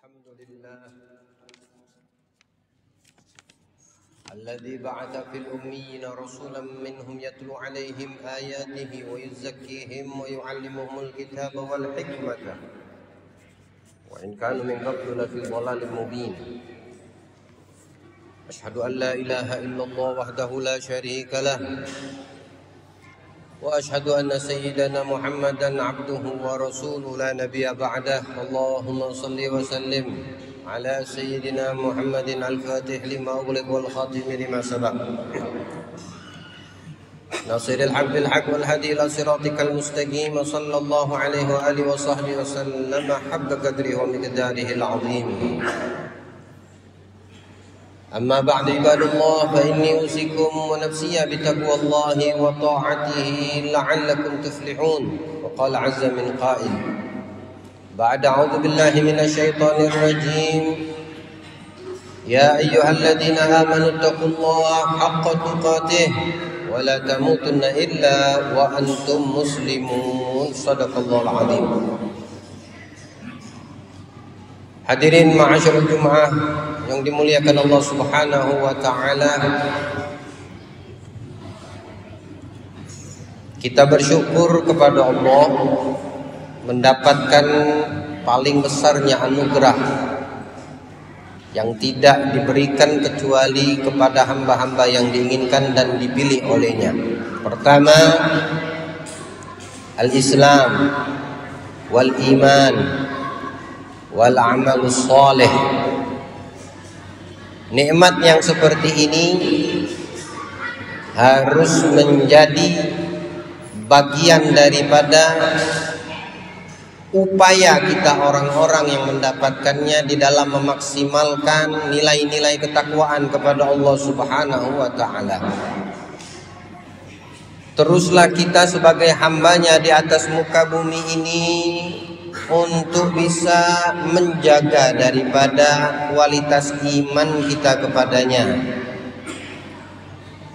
الحمد لله الذي بعث في الأميين رسولا منهم يتلو عليهم آياته ويزكيهم ويعلمهم الكتاب والحكمة وإن كانوا من قبل لفي ضلال مبين. أشهد أن لا إله إلا الله وحده لا شريك له وأشهد أن سيدنا محمدا عبده ورسوله لا نبي بعده. اللهم صل وسلم على سيدنا محمد الفاتح لما أغلق والخاتم لما سبق ناصر الحق بالحق والهدي إلى صراطك المستقيم صلى الله عليه وآله وصحبه وسلم حق قدره ومقداره العظيم. أما بعد عباد الله فإني أوصيكم ونفسي بتقوى الله وطاعته لعلكم تفلحون. وقال عز من قائل بعد أعوذ بالله من الشيطان الرجيم يا أيها الذين آمنوا اتقوا الله حق تقاته ولا تموتن إلا وأنتم مسلمون. صدق الله العظيم. Hadirin ma'asyiral Jum'ah yang dimuliakan Allah Subhanahu wa taala. Kita bersyukur kepada Allah mendapatkan paling besarnya anugerah yang tidak diberikan kecuali kepada hamba-hamba yang diinginkan dan dipilih olehnya. Pertama, al-Islam wal iman wal amalus soleh. Nikmat yang seperti ini harus menjadi bagian daripada upaya kita orang-orang yang mendapatkannya di dalam memaksimalkan nilai-nilai ketakwaan kepada Allah Subhanahu wa ta'ala. Teruslah kita sebagai hambanya di atas muka bumi ini untuk bisa menjaga daripada kualitas iman kita kepadanya.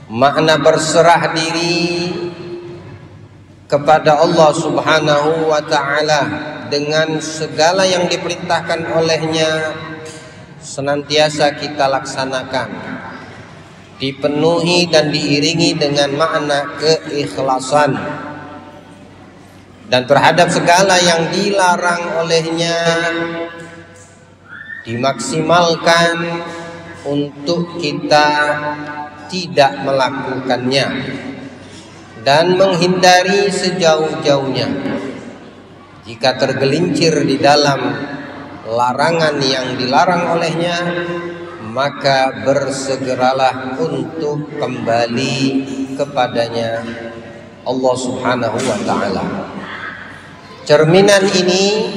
Makna berserah diri kepada Allah Subhanahu wa ta'ala dengan segala yang diperintahkan olehnya senantiasa kita laksanakan, dipenuhi dan diiringi dengan makna keikhlasan. Dan terhadap segala yang dilarang olehnya dimaksimalkan untuk kita tidak melakukannya dan menghindari sejauh-jauhnya. Jika tergelincir di dalam larangan yang dilarang olehnya, maka bersegeralah untuk kembali kepadanya Allah Subhanahu wa ta'ala. Cerminan ini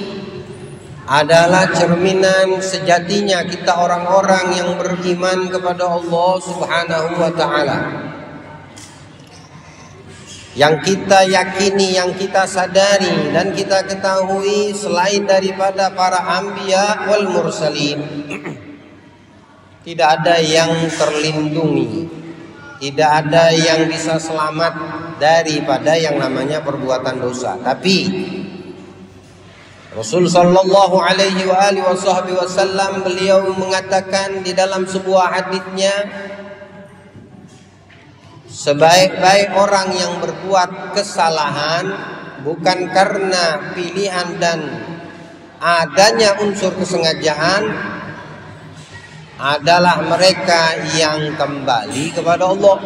adalah cerminan sejatinya kita orang-orang yang beriman kepada Allah Subhanahu wa ta'ala. Yang kita yakini, yang kita sadari dan kita ketahui selain daripada para anbiya wal mursalin, tidak ada yang terlindungi, tidak ada yang bisa selamat daripada yang namanya perbuatan dosa. Tapi Rasul sallallahu alaihi wa alihi wasallam beliau mengatakan di dalam sebuah hadisnya, sebaik-baik orang yang berbuat kesalahan bukan karena pilihan dan adanya unsur kesengajaan adalah mereka yang kembali kepada Allah.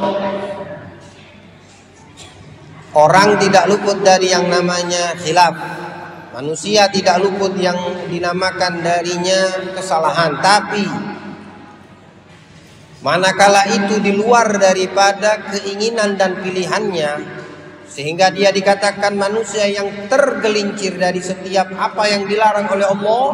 Orang tidak luput dari yang namanya khilaf. Manusia tidak luput yang dinamakan darinya kesalahan. Tapi manakala itu di luar daripada keinginan dan pilihannya, sehingga dia dikatakan manusia yang tergelincir dari setiap apa yang dilarang oleh Allah,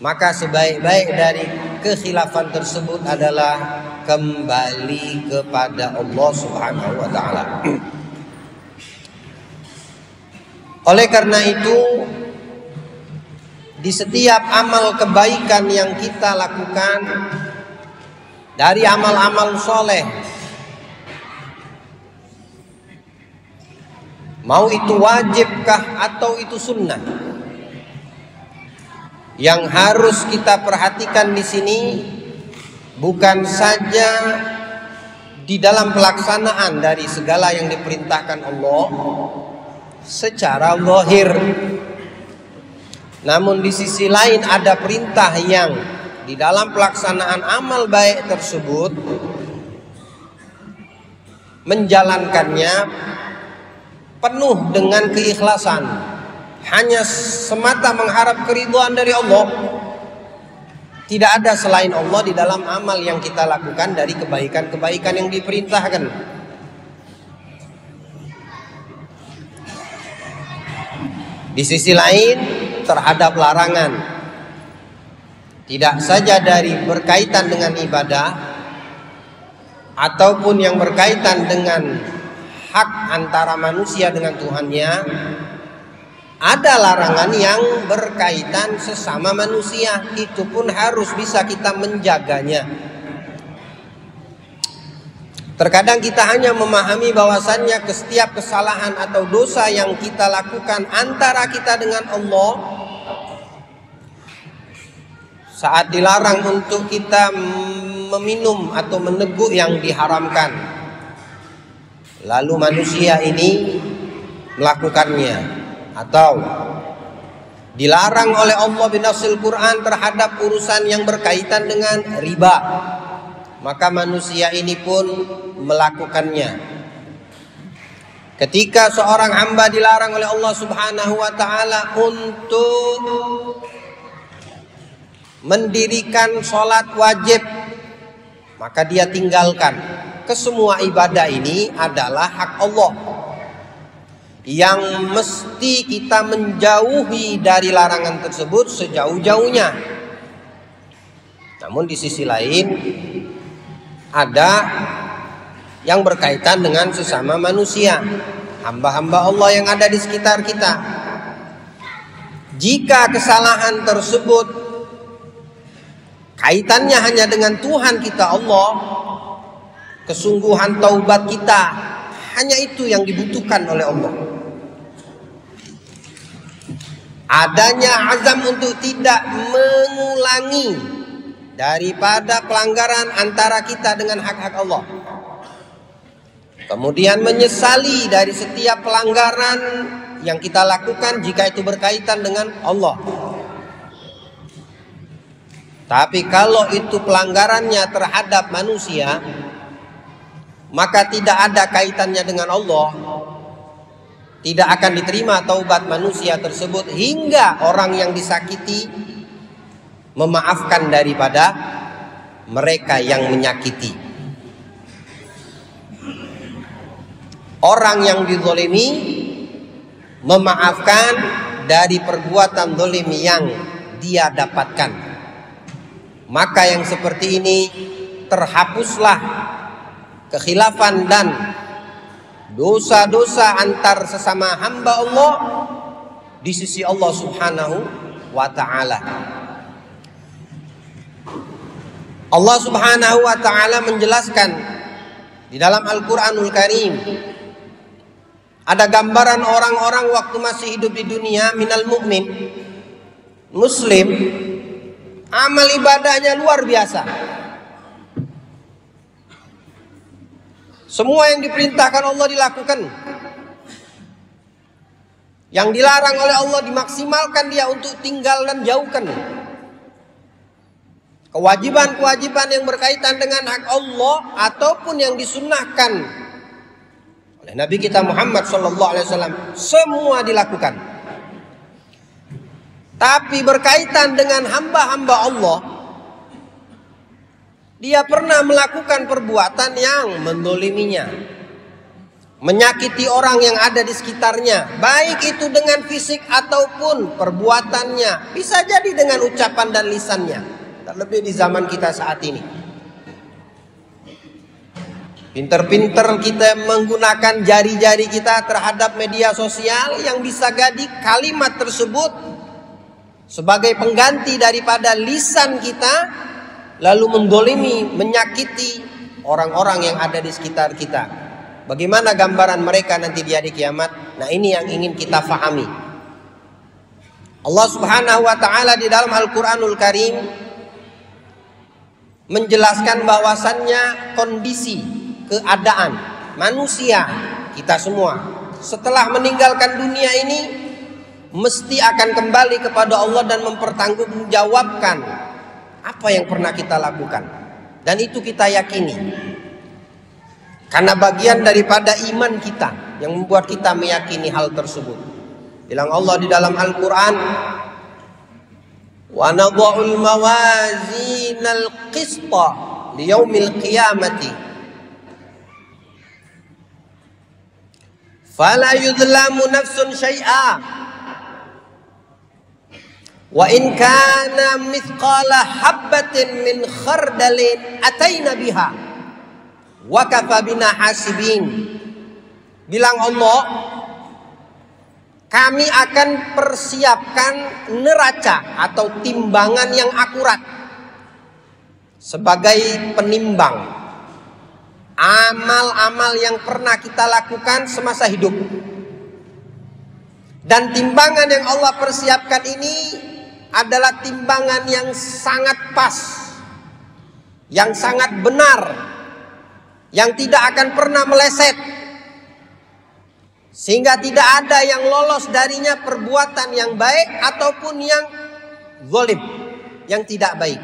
maka sebaik-baik dari kekhilafan tersebut adalah kembali kepada Allah Subhanahu wa ta'ala. Oleh karena itu, di setiap amal kebaikan yang kita lakukan, dari amal-amal soleh, mau itu wajibkah atau itu sunnah, Yang harus kita perhatikan di sini bukan saja di dalam pelaksanaan dari segala yang diperintahkan Allah secara zahir, namun di sisi lain ada perintah yang di dalam pelaksanaan amal baik tersebut menjalankannya penuh dengan keikhlasan, hanya semata mengharap keridhaan dari Allah. Tidak ada selain Allah di dalam amal yang kita lakukan dari kebaikan-kebaikan yang diperintahkan. Di sisi lain terhadap larangan, tidak saja dari berkaitan dengan ibadah ataupun yang berkaitan dengan hak antara manusia dengan Tuhannya, ada larangan yang berkaitan sesama manusia, itu pun harus bisa kita menjaganya. Terkadang kita hanya memahami bahwasannya setiap kesalahan atau dosa yang kita lakukan antara kita dengan Allah, saat dilarang untuk kita meminum atau meneguk yang diharamkan, lalu manusia ini melakukannya, atau dilarang oleh Allah binasil Quran terhadap urusan yang berkaitan dengan riba, maka manusia ini pun melakukannya. Ketika seorang hamba dilarang oleh Allah Subhanahu wa taala untuk mendirikan sholat wajib, maka dia tinggalkan. Kesemua ibadah ini adalah hak Allah yang mesti kita menjauhi dari larangan tersebut sejauh-jauhnya. Namun di sisi lain ada yang berkaitan dengan sesama manusia, hamba-hamba Allah yang ada di sekitar kita. Jika kesalahan tersebut kaitannya hanya dengan Tuhan kita Allah, kesungguhan taubat kita hanya itu yang dibutuhkan oleh Allah. Adanya azam untuk tidak mengulangi daripada pelanggaran antara kita dengan hak-hak Allah. Kemudian menyesali dari setiap pelanggaran yang kita lakukan jika itu berkaitan dengan Allah. Tapi kalau itu pelanggarannya terhadap manusia, maka tidak ada kaitannya dengan Allah, tidak akan diterima taubat manusia tersebut hingga orang yang disakiti memaafkan daripada mereka yang menyakiti. Orang yang dizalimi memaafkan dari perbuatan zalim yang dia dapatkan. Maka yang seperti ini terhapuslah kekhilafan dan dosa-dosa antar sesama hamba Allah di sisi Allah Subhanahu wa ta'ala. Allah Subhanahu wa ta'ala menjelaskan di dalam Al-Quranul Karim, ada gambaran orang-orang waktu masih hidup di dunia, minal mu'min, muslim, amal ibadahnya luar biasa. Semua yang diperintahkan Allah dilakukan, yang dilarang oleh Allah dimaksimalkan dia untuk tinggal dan jauhkan. Kewajiban-kewajiban yang berkaitan dengan hak Allah ataupun yang disunnahkan oleh Nabi kita Muhammad SAW, semua dilakukan. Tapi berkaitan dengan hamba-hamba Allah, dia pernah melakukan perbuatan yang mendoliminya, menyakiti orang yang ada di sekitarnya, baik itu dengan fisik ataupun perbuatannya, bisa jadi dengan ucapan dan lisannya. Terlebih di zaman kita saat ini, pinter-pinter kita menggunakan jari-jari kita terhadap media sosial yang bisa jadi kalimat tersebut sebagai pengganti daripada lisan kita, lalu mendolimi, menyakiti orang-orang yang ada di sekitar kita. Bagaimana gambaran mereka nanti di hari kiamat? Nah, ini yang ingin kita fahami. Allah Subhanahu wa taala di dalam Al-Qur'anul Karim menjelaskan bahwasannya kondisi keadaan manusia kita semua setelah meninggalkan dunia ini mesti akan kembali kepada Allah dan mempertanggungjawabkan apa yang pernah kita lakukan, dan itu kita yakini karena bagian daripada iman kita yang membuat kita meyakini hal tersebut. Bilang Allah di dalam Al-Quran, wa nadha'ul mawazinal qista liyaumil qiyamati fala yudhlamu nafsun syai'a wa in kana mithqala habbatin min khardalin ataina biha wa kafa bina hasibin. Bilang Allah, kami akan persiapkan neraca atau timbangan yang akurat sebagai penimbang amal-amal yang pernah kita lakukan semasa hidup. Dan timbangan yang Allah persiapkan ini adalah timbangan yang sangat pas, yang sangat benar, yang tidak akan pernah meleset, sehingga tidak ada yang lolos darinya perbuatan yang baik ataupun yang zalim, yang tidak baik.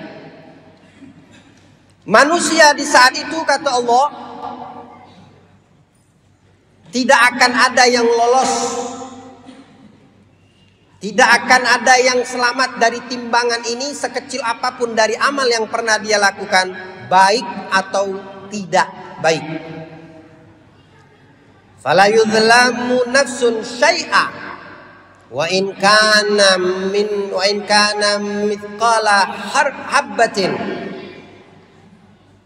Manusia di saat itu, kata Allah, tidak akan ada yang lolos, tidak akan ada yang selamat dari timbangan ini sekecil apapun dari amal yang pernah dia lakukan, baik atau tidak baik. Fala yudhlamu nafsun syai'a wa in kana mithqala habbatin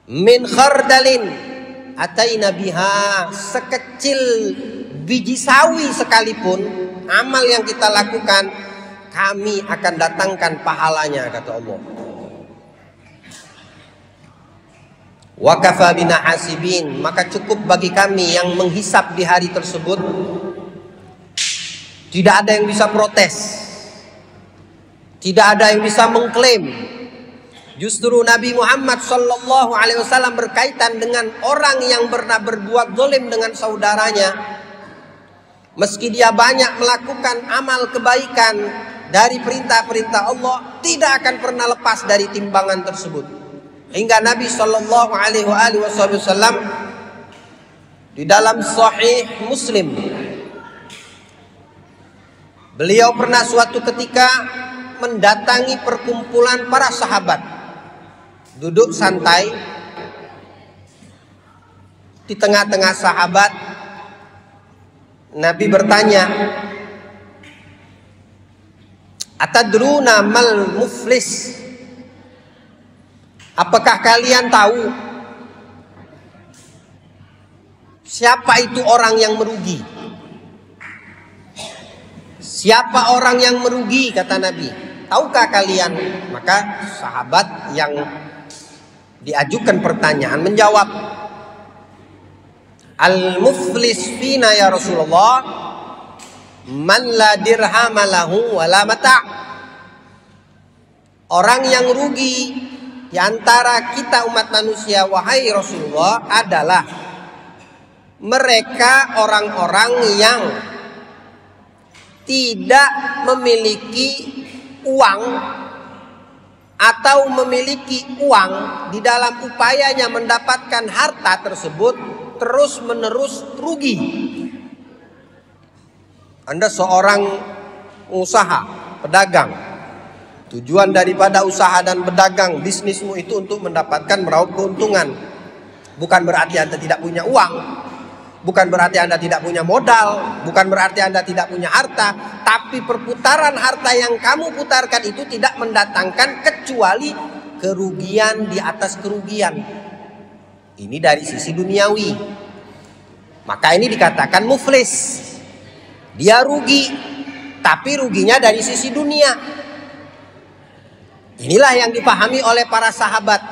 min khardalin ataina biha. Sekecil biji sawi sekalipun amal yang kita lakukan, kami akan datangkan pahalanya, kata Allah. Wa kafa bina hasibin, maka cukup bagi kami yang menghisap di hari tersebut. Tidak ada yang bisa protes, tidak ada yang bisa mengklaim. Justru Nabi Muhammad SAW berkaitan dengan orang yang pernah berbuat zalim dengan saudaranya, meski dia banyak melakukan amal kebaikan dari perintah-perintah Allah, tidak akan pernah lepas dari timbangan tersebut. Hingga Nabi SAW di dalam Sahih Muslim, beliau pernah suatu ketika mendatangi perkumpulan para sahabat, duduk santai di tengah-tengah sahabat. Nabi bertanya, atadruna mal muflis? Apakah kalian tahu siapa itu orang yang merugi? Siapa orang yang merugi, kata Nabi? Tahukah kalian? Maka sahabat yang diajukan pertanyaan menjawab, al-muflis fina ya Rasulullah man la dirham lahu wala mata'. Orang yang rugi di antara kita umat manusia, wahai Rasulullah, adalah mereka orang-orang yang tidak memiliki uang atau memiliki uang di dalam upayanya mendapatkan harta tersebut terus-menerus rugi. Anda seorang pengusaha, pedagang, tujuan daripada usaha dan berdagang bisnismu itu untuk mendapatkan meraup keuntungan. Bukan berarti Anda tidak punya uang, bukan berarti Anda tidak punya modal, bukan berarti Anda tidak punya harta, tapi perputaran harta yang kamu putarkan itu tidak mendatangkan kecuali kerugian di atas kerugian. Ini dari sisi duniawi. Maka ini dikatakan muflis. Dia rugi, tapi ruginya dari sisi dunia. Inilah yang dipahami oleh para sahabat.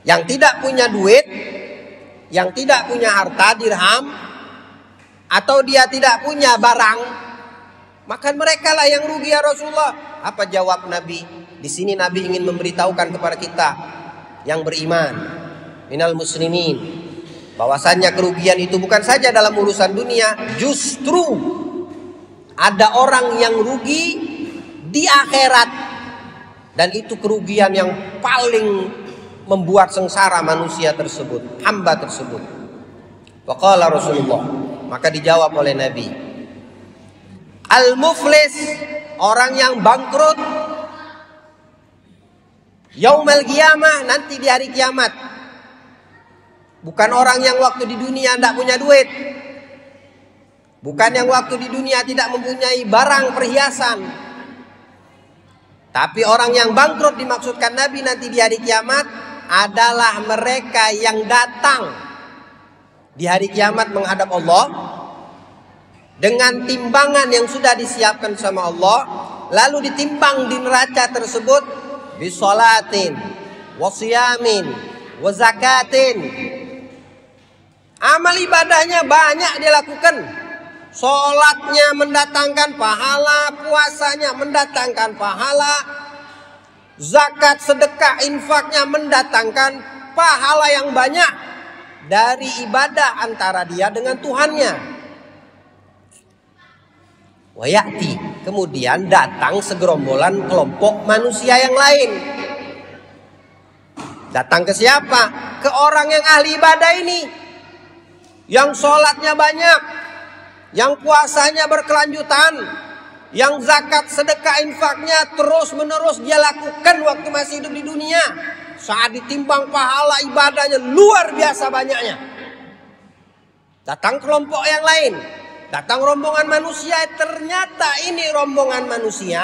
Yang tidak punya duit, yang tidak punya harta dirham, atau dia tidak punya barang, Maka mereka lah yang rugi ya Rasulullah. Apa jawab Nabi? Di sini Nabi ingin memberitahukan kepada kita yang beriman, minal muslimin, bahwasannya kerugian itu bukan saja dalam urusan dunia, justru ada orang yang rugi di akhirat, dan itu kerugian yang paling membuat sengsara manusia tersebut, hamba tersebut. Waqala Rasulullah, maka dijawab oleh Nabi, al-muflis, orang yang bangkrut, yaumul qiyamah, nanti di hari kiamat. Bukan orang yang waktu di dunia tidak punya duit, bukan yang waktu di dunia tidak mempunyai barang perhiasan, tapi orang yang bangkrut dimaksudkan Nabi nanti di hari kiamat adalah mereka yang datang di hari kiamat menghadap Allah dengan timbangan yang sudah disiapkan sama Allah, lalu ditimbang di neraca tersebut bisolatin, wasiyamin, wazakatin. Amal ibadahnya banyak dilakukan, sholatnya mendatangkan pahala, puasanya mendatangkan pahala, zakat, sedekah, infaknya mendatangkan pahala yang banyak dari ibadah antara dia dengan Tuhannya. Wayati, kemudian datang segerombolan kelompok manusia yang lain. Datang ke siapa? Ke orang yang ahli ibadah ini, yang sholatnya banyak, yang puasanya berkelanjutan, yang zakat, sedekah, infaknya terus menerus dia lakukan waktu masih hidup di dunia. Saat ditimbang pahala ibadahnya luar biasa banyaknya. Datang kelompok yang lain, datang rombongan manusia. Ternyata ini rombongan manusia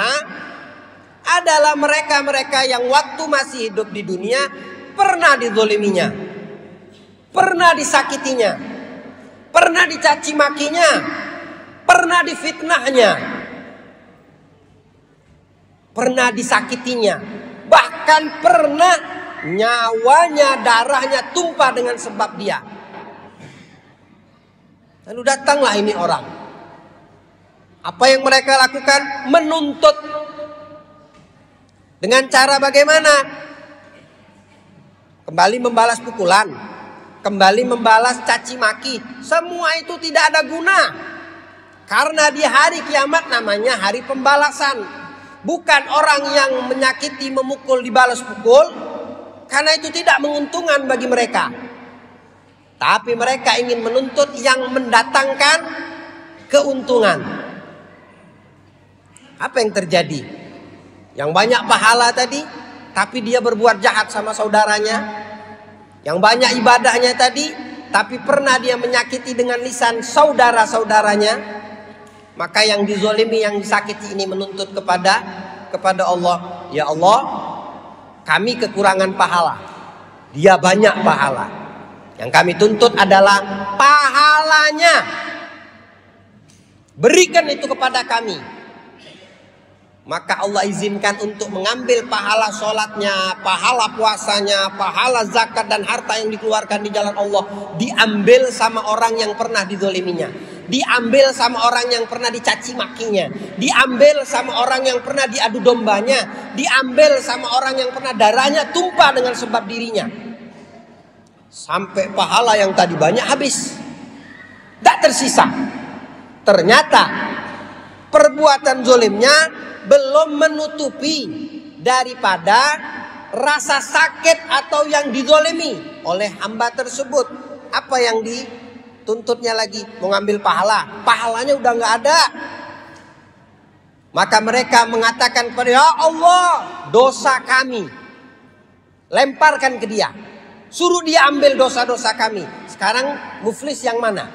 adalah mereka-mereka yang waktu masih hidup di dunia pernah dizoliminya, pernah disakitinya, pernah dicaci makinya, pernah difitnahnya, pernah disakitinya, bahkan pernah nyawanya, darahnya tumpah dengan sebab dia. Lalu datanglah ini orang. Apa yang mereka lakukan? Menuntut. Dengan cara bagaimana? Kembali membalas pukulan, kembali membalas caci maki. Semua itu tidak ada guna. Karena di hari kiamat namanya hari pembalasan. Bukan orang yang menyakiti, memukul, dibalas pukul, karena itu tidak menguntungkan bagi mereka. Tapi mereka ingin menuntut yang mendatangkan keuntungan. Apa yang terjadi? Yang banyak pahala tadi, tapi dia berbuat jahat sama saudaranya. Yang banyak ibadahnya tadi, tapi pernah dia menyakiti dengan lisan saudara-saudaranya. Maka yang dizolimi, yang disakiti ini menuntut kepada Allah, ya Allah, kami kekurangan pahala, dia banyak pahala. Yang kami tuntut adalah pahalanya. Berikan itu kepada kami. Maka Allah izinkan untuk mengambil pahala sholatnya, pahala puasanya, pahala zakat dan harta yang dikeluarkan di jalan Allah, diambil sama orang yang pernah dizoliminya, diambil sama orang yang pernah dicaci makinya, diambil sama orang yang pernah diadu dombanya, diambil sama orang yang pernah darahnya tumpah dengan sebab dirinya. Sampai pahala yang tadi banyak habis, tak tersisa. Ternyata perbuatan zolimnya belum menutupi daripada rasa sakit atau yang dizolimi oleh hamba tersebut. Apa yang dituntutnya lagi? Mengambil pahala. Pahalanya udah gak ada. Maka mereka mengatakan kepada, ya Allah, dosa kami lemparkan ke dia, suruh dia ambil dosa-dosa kami. Sekarang muflis yang mana?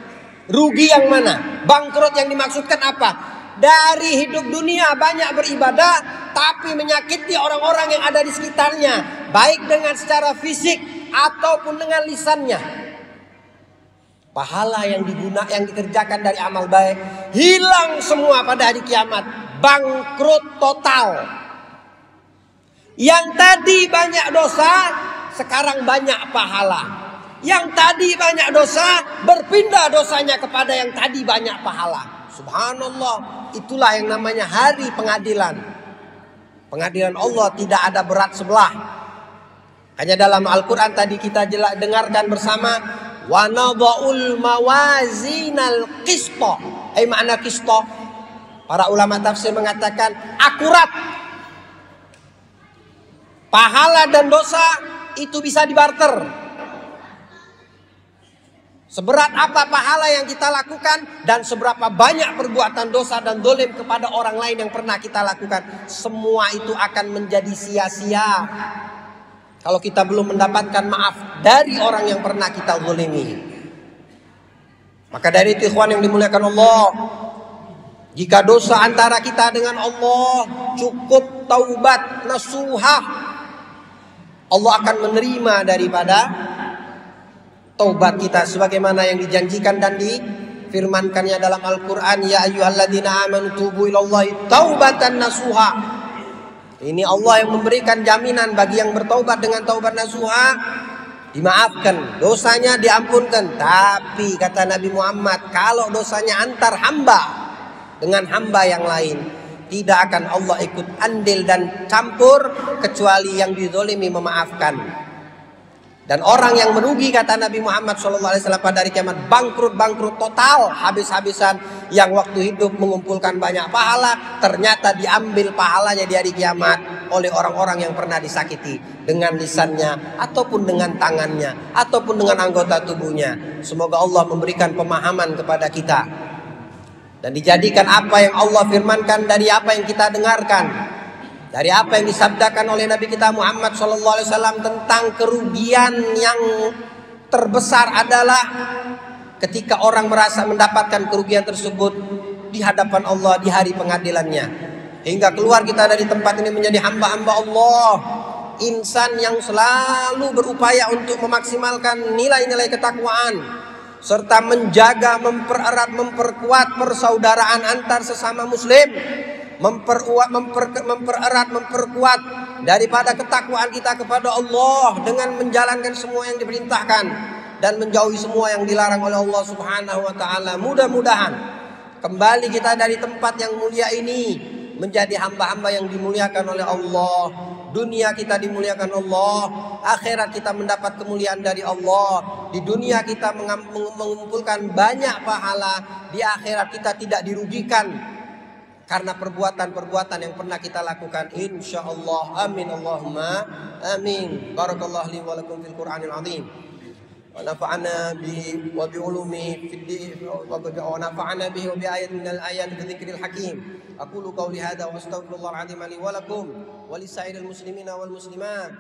Rugi yang mana? Bangkrut yang dimaksudkan apa? Dari hidup dunia banyak beribadah, tapi menyakiti orang-orang yang ada di sekitarnya, baik dengan secara fisik ataupun dengan lisannya. Pahala yang dikerjakan dari amal baik hilang semua pada hari kiamat. Bangkrut total. Yang tadi banyak dosa, sekarang banyak pahala. Yang tadi banyak dosa, berpindah dosanya kepada yang tadi banyak pahala. Subhanallah, itulah yang namanya hari pengadilan. Pengadilan Allah tidak ada berat sebelah. Hanya dalam Al-Quran tadi kita dengarkan bersama, wa nadha'ul mawazinal qista. Makna qista, para ulama tafsir mengatakan akurat. Pahala dan dosa itu bisa dibarter. Seberat apa pahala yang kita lakukan dan seberapa banyak perbuatan dosa dan dolim kepada orang lain yang pernah kita lakukan, semua itu akan menjadi sia-sia kalau kita belum mendapatkan maaf dari orang yang pernah kita zalimi. Maka dari itu ikhwan yang dimuliakan Allah, jika dosa antara kita dengan Allah cukup taubat nasuhah, Allah akan menerima daripada taubat kita sebagaimana yang dijanjikan dan difirmankannya dalam Al-Quran, ya ayyuhalladzina amanu tubu ilallahi taubatan nasuha. Ini Allah yang memberikan jaminan bagi yang bertaubat dengan taubat nasuha, dimaafkan, dosanya diampunkan. Tapi kata Nabi Muhammad, kalau dosanya antar hamba dengan hamba yang lain, tidak akan Allah ikut andil dan campur kecuali yang dizolimi memaafkan. Dan orang yang merugi kata Nabi Muhammad SAW pada hari kiamat, bangkrut total, habis-habisan. Yang waktu hidup mengumpulkan banyak pahala, ternyata diambil pahalanya di hari kiamat oleh orang-orang yang pernah disakiti dengan lisannya, ataupun dengan tangannya, ataupun dengan anggota tubuhnya. Semoga Allah memberikan pemahaman kepada kita dan dijadikan apa yang Allah firmankan dari apa yang kita dengarkan, dari apa yang disabdakan oleh Nabi kita Muhammad SAW tentang kerugian yang terbesar adalah ketika orang merasa mendapatkan kerugian tersebut di hadapan Allah di hari pengadilannya. Hingga keluar kita dari tempat ini menjadi hamba-hamba Allah, insan yang selalu berupaya untuk memaksimalkan nilai-nilai ketakwaan, serta menjaga, mempererat, memperkuat persaudaraan antar sesama muslim, mempererat, memperkuat daripada ketakwaan kita kepada Allah dengan menjalankan semua yang diperintahkan dan menjauhi semua yang dilarang oleh Allah Subhanahu wa taala. Mudah-mudahan kembali kita dari tempat yang mulia ini menjadi hamba-hamba yang dimuliakan oleh Allah. Dunia kita dimuliakan Allah, akhirat kita mendapat kemuliaan dari Allah. Di dunia kita mengumpulkan banyak pahala, di akhirat kita tidak dirugikan karena perbuatan-perbuatan yang pernah kita lakukan, insyaallah. Amin Allahumma amin. Barakallahu li wa lakum fil Qur'anil azim. Wa nafa'ana bi wa bi ulumi fid din wa nafa'ana bihi wa bi ayatin minal ayati wa dzikril hakim. Aqulu qawli hadza wa astaghfirullahal azim li wa lakum wa lisairil muslimina wal muslimat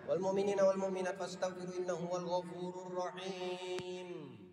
wal mu'minina wal mu'minat fastaghfiru innahu wal ghafurur rahim.